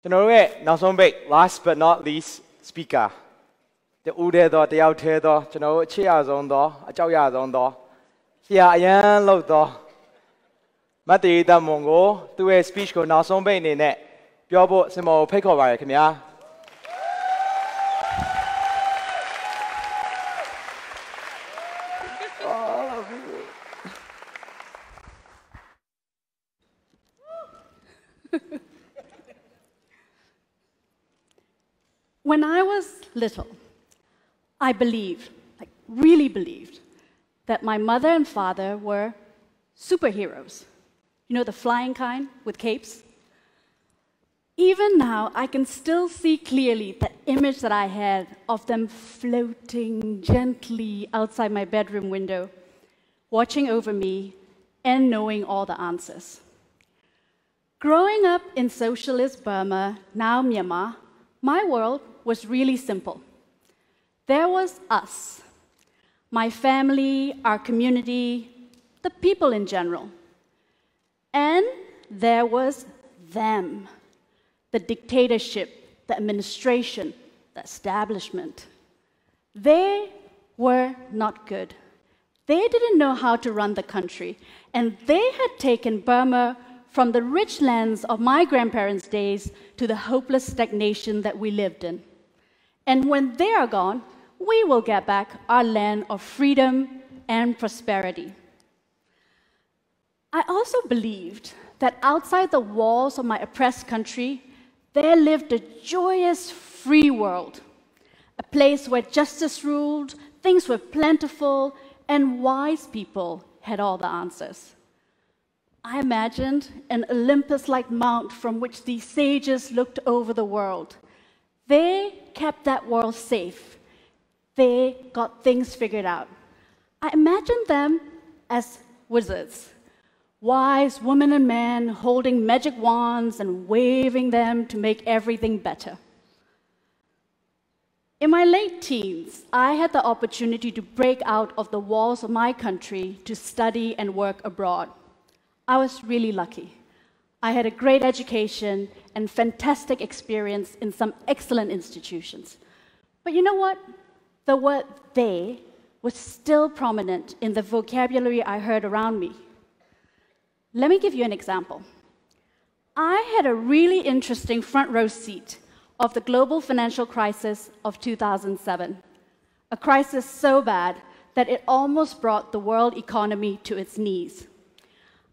ကျွန်တော်တို့ရဲ့နောက်ဆုံးပိတ် last but not least speaker တူတဲ့တော့တယောက်သေးတော့ကျွန်တော်တို့အချစ်ရဆုံးတော့အကြောက်ရဆုံးတော့ဆရာအရန်လို့တော့မတ်တေးတမွန်ကိုသူ့ရဲ့ speech ကိုနောက်ဆုံးပိတ်အနေနဲ့ပြောဖို့စင်မောကိုဖိတ်ခေါ်ပါရခင်ဗျာWhen I was little, I believed, like really believed, that my mother and father were superheroes. You know, the flying kind with capes? Even now, I can still see clearly the image that I had of them floating gently outside my bedroom window, watching over me and knowing all the answers. Growing up in socialist Burma, now Myanmar, my world was really simple. There was us, my family, our community, the people in general. And there was them, the dictatorship, the administration, the establishment. They were not good. They didn't know how to run the country, and they had taken Burma from the rich lands of my grandparents' days to the hopeless stagnation that we lived in. And when they are gone, we will get back our land of freedom and prosperity. I also believed that outside the walls of my oppressed country, there lived a joyous, free world, a place where justice ruled, things were plentiful, and wise people had all the answers. I imagined an Olympus-like mount from which these sages looked over the world. They kept that world safe. They got things figured out. I imagined them as wizards, wise women and men holding magic wands and waving them to make everything better. In my late teens, I had the opportunity to break out of the walls of my country to study and work abroad. I was really lucky. I had a great education and fantastic experience in some excellent institutions. But you know what? The word they was still prominent in the vocabulary I heard around me. Let me give you an example. I had a really interesting front row seat of the global financial crisis of 2007, a crisis so bad that it almost brought the world economy to its knees.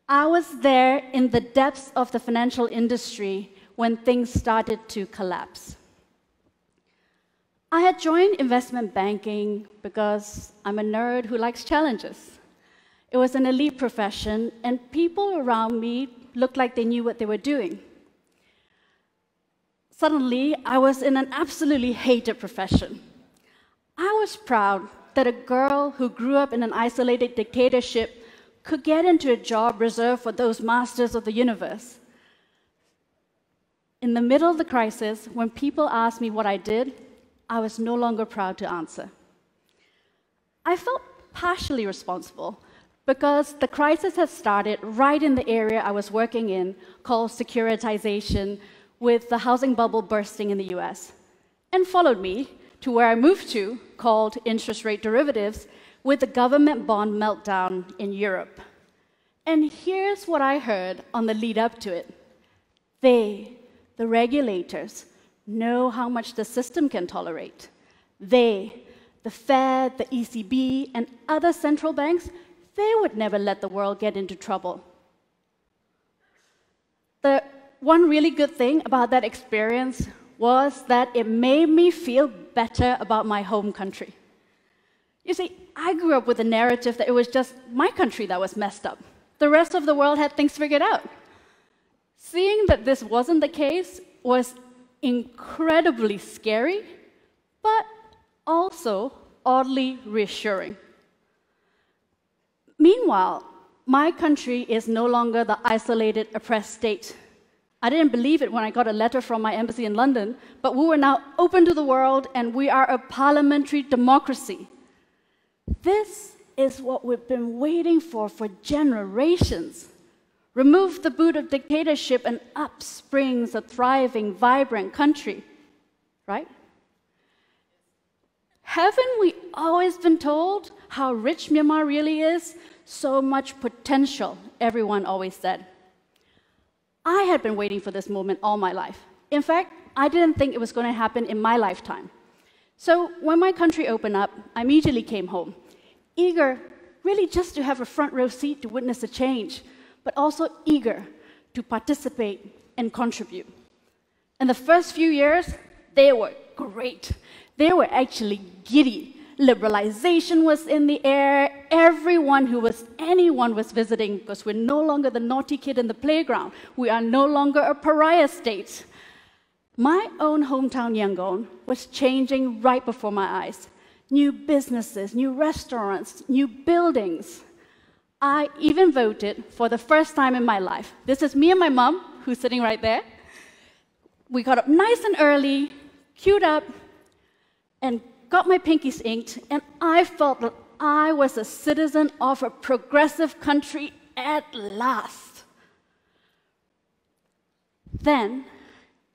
I was there in the depths of the financial industry when things started to collapse. I had joined investment banking because I'm a nerd who likes challenges. It was an elite profession, and people around me looked like they knew what they were doing. Suddenly, I was in an absolutely hated profession. I was proud that a girl who grew up in an isolated dictatorship could get into a job reserved for those masters of the universe. In the middle of the crisis, when people asked me what I did, I was no longer proud to answer. I felt partially responsible because the crisis had started right in the area I was working in, called securitization, with the housing bubble bursting in the US, and followed me to where I moved to, called interest rate derivatives, with the government bond meltdown in Europe. And here's what I heard on the lead up to it. They, the regulators, know how much the system can tolerate. They, the Fed, the ECB, and other central banks, they would never let the world get into trouble. The one really good thing about that experience was that it made me feel better about my home country. You see, I grew up with a narrative that it was just my country that was messed up. The rest of the world had things figured out. Seeing that this wasn't the case was incredibly scary, but also oddly reassuring. Meanwhile, my country is no longer the isolated, oppressed state. I didn't believe it when I got a letter from my embassy in London, but we were now open to the world and we are a parliamentary democracy. This is what we've been waiting for generations. Remove the boot of dictatorship and up springs a thriving, vibrant country, right? Haven't we always been told how rich Myanmar really is? So much potential, everyone always said. I had been waiting for this moment all my life. In fact, I didn't think it was going to happen in my lifetime. So when my country opened up, I immediately came home, eager really just to have a front row seat to witness the change, but also eager to participate and contribute. In the first few years, they were great. They were actually giddy. Liberalization was in the air. Anyone was visiting, because we're no longer the naughty kid in the playground. We are no longer a pariah state. My own hometown, Yangon, was changing right before my eyes. New businesses, new restaurants, new buildings. I even voted for the first time in my life. This is me and my mom, who's sitting right there. We got up nice and early, queued up, and got my pinkies inked, and I felt that I was a citizen of a progressive country at last. Then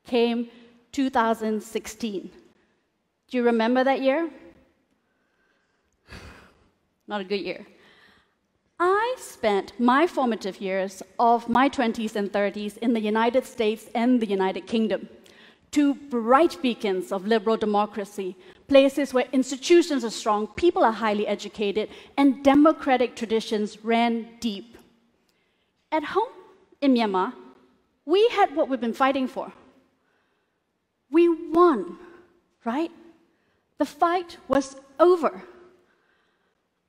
came 2016. Do you remember that year? Not a good year. I spent my formative years of my 20s and 30s in the United States and the United Kingdom, two bright beacons of liberal democracy, places where institutions are strong, people are highly educated, and democratic traditions ran deep. At home in Myanmar, we had what we've been fighting for. We won, right? The fight was over.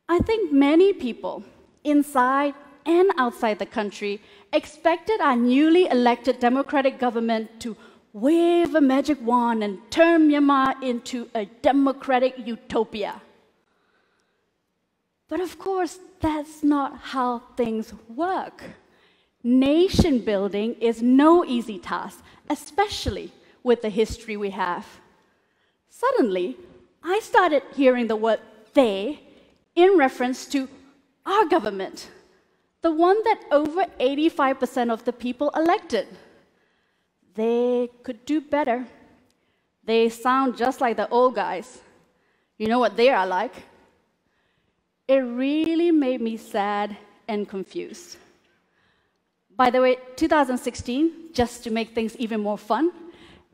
I think many people inside and outside the country expected our newly elected democratic government to wave a magic wand and turn Myanmar into a democratic utopia. But of course, that's not how things work. Nation building is no easy task, especially with the history we have. Suddenly, I started hearing the word "they" in reference to our government, the one that over 85% of the people elected. They could do better. They sound just like the old guys. You know what they are like? It really made me sad and confused. By the way, 2016, just to make things even more fun,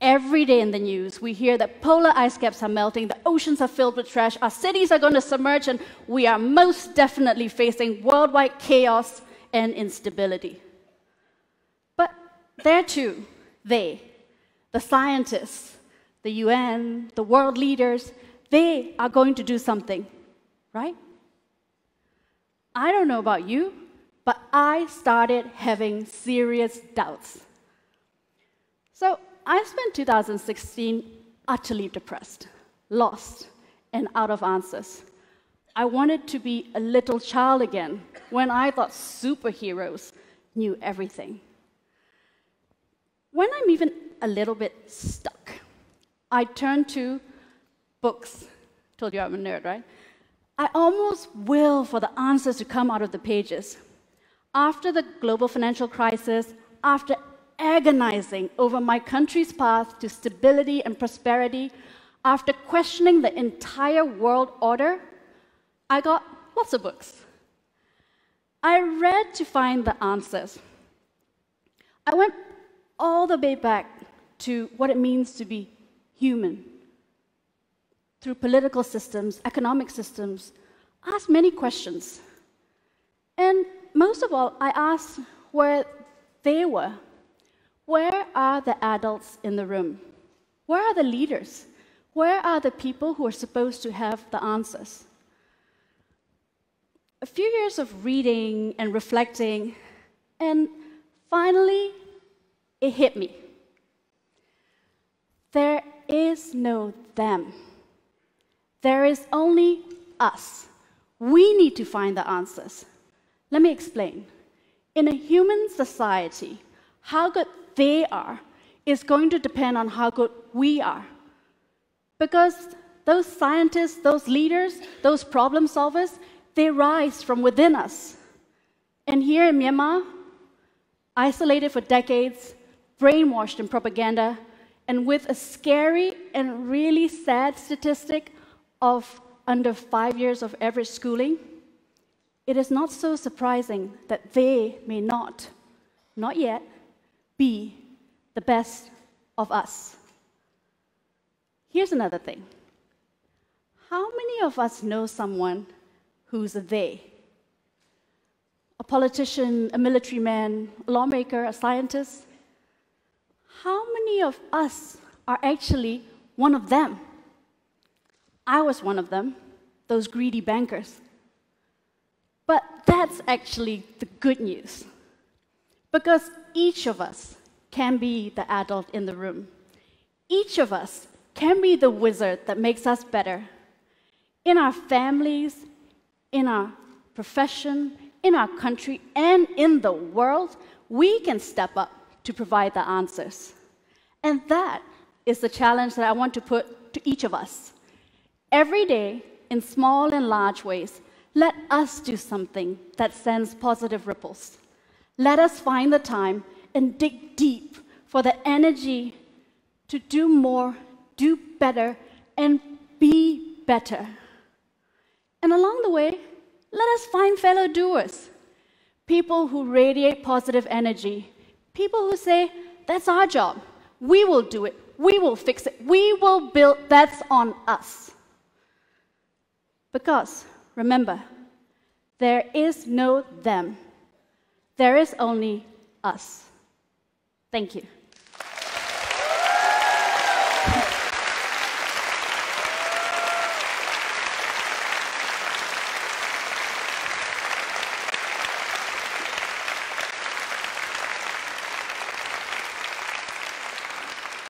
every day in the news, we hear that polar ice caps are melting, the oceans are filled with trash, our cities are going to submerge, and we are most definitely facing worldwide chaos and instability. But there too, they, the scientists, the UN, the world leaders, they are going to do something, right? I don't know about you, but I started having serious doubts. So I spent 2016 utterly depressed, lost, and out of answers. I wanted to be a little child again when I thought superheroes knew everything. When I'm even a little bit stuck, I turn to books. Told you I'm a nerd, right? I almost will for the answers to come out of the pages. After the global financial crisis, after agonizing over my country's path to stability and prosperity, after questioning the entire world order, I got lots of books. I read to find the answers. I went all the way back to what it means to be human. Through political systems, economic systems, I asked many questions. And most of all, I asked where they were. Where are the adults in the room? Where are the leaders? Where are the people who are supposed to have the answers? A few years of reading and reflecting, and finally, it hit me. There is no them. There is only us. We need to find the answers. Let me explain. In a human society, how good they are is going to depend on how good we are. Because those scientists, those leaders, those problem solvers, they rise from within us. And here in Myanmar, isolated for decades, brainwashed in propaganda, and with a scary and really sad statistic of under 5 years of average schooling, it is not so surprising that they may not yet, be the best of us. Here's another thing. How many of us know someone who's a they? A politician, a military man, a lawmaker, a scientist? How many of us are actually one of them? I was one of them, those greedy bankers. But that's actually the good news. Because each of us can be the adult in the room. Each of us can be the wizard that makes us better. In our families, in our profession, in our country, and in the world, we can step up to provide the answers. And that is the challenge that I want to put to each of us. Every day, in small and large ways, let us do something that sends positive ripples. Let us find the time and dig deep for the energy to do more, do better, and be better. And along the way, let us find fellow doers, people who radiate positive energy, people who say, that's our job, we will do it, we will fix it, we will build, that's on us. Because, remember, there is no them. There is only us. Thank you.